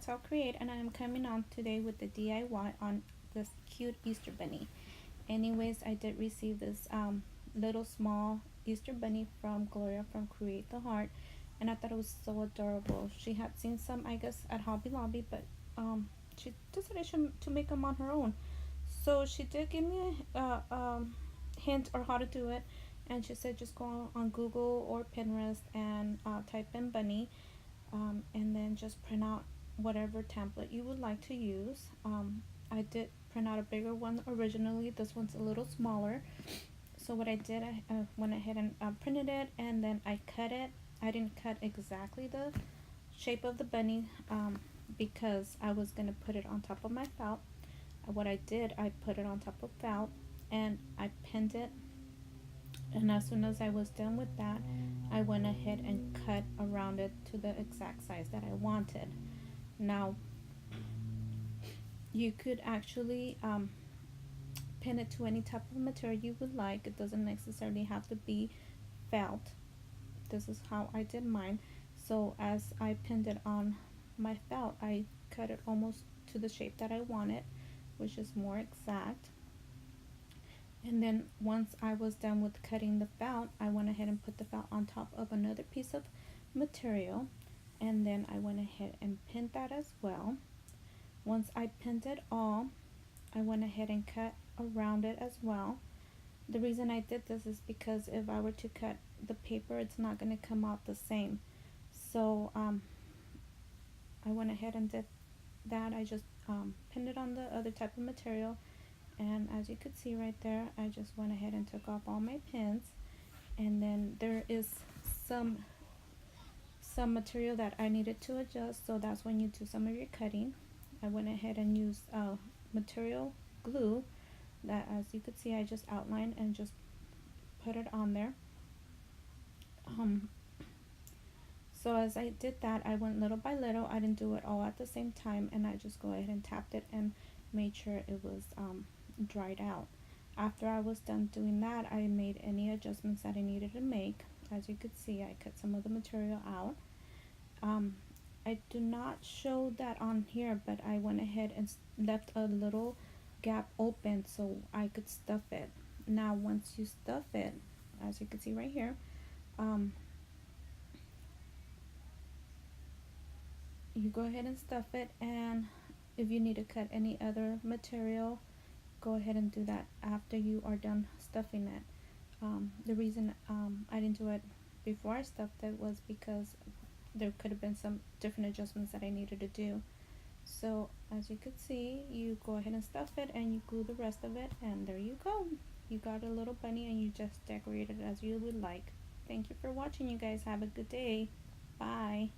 that's how create, and I'm coming on today with the DIY on this cute Easter bunny. Anyways, I did receive this little small Easter bunny from Gloria from Create the Heart, and I thought it was so adorable. She had seen some, I guess, at Hobby Lobby, but she decided to make them on her own. So she did give me a hint or how to do it, and she said just go on Google or Pinterest and type in bunny, and then just print out whatever template you would like to use. I did print out a bigger one originally. This one's a little smaller. So what I did, I went ahead and printed it, and then I cut it. I didn't cut exactly the shape of the bunny because I was going to put it on top of my felt. What I did, I put it on top of felt and I pinned it, and as soon as I was done with that, I went ahead and cut around it to the exact size that I wanted. Now you could actually pin it to any type of material you would like. It doesn't necessarily have to be felt. This is how I did mine. So as I pinned it on my felt, I cut it almost to the shape that I wanted, which is more exact. And then once I was done with cutting the felt, I went ahead and put the felt on top of another piece of material, and then I went ahead and pinned that as well. Once I pinned it all, I went ahead and cut around it as well. The reason I did this is because if I were to cut the paper, it's not going to come out the same. So I went ahead and did that. I just pinned it on the other type of material, and as you could see right there, I just went ahead and took off all my pins. And then there is some material that I needed to adjust, so that's when you do some of your cutting. I went ahead and used material glue that, as you could see, I just outlined and just put it on there. So as I did that, I went little by little. I didn't do it all at the same time, and I just go ahead and tapped it and made sure it was dried out. After I was done doing that, I made any adjustments that I needed to make. As you could see, I cut some of the material out. I do not show that on here, but I went ahead and left a little gap open so I could stuff it. Now once you stuff it, as you can see right here, you go ahead and stuff it, and if you need to cut any other material, go ahead and do that after you are done stuffing it. The reason I didn't do it before I stuffed it was because there could have been some different adjustments that I needed to do. So as you could see, you go ahead and stuff it and you glue the rest of it, and there you go. You got a little bunny and you just decorate it as you would like. Thank you for watching, you guys. Have a good day. Bye.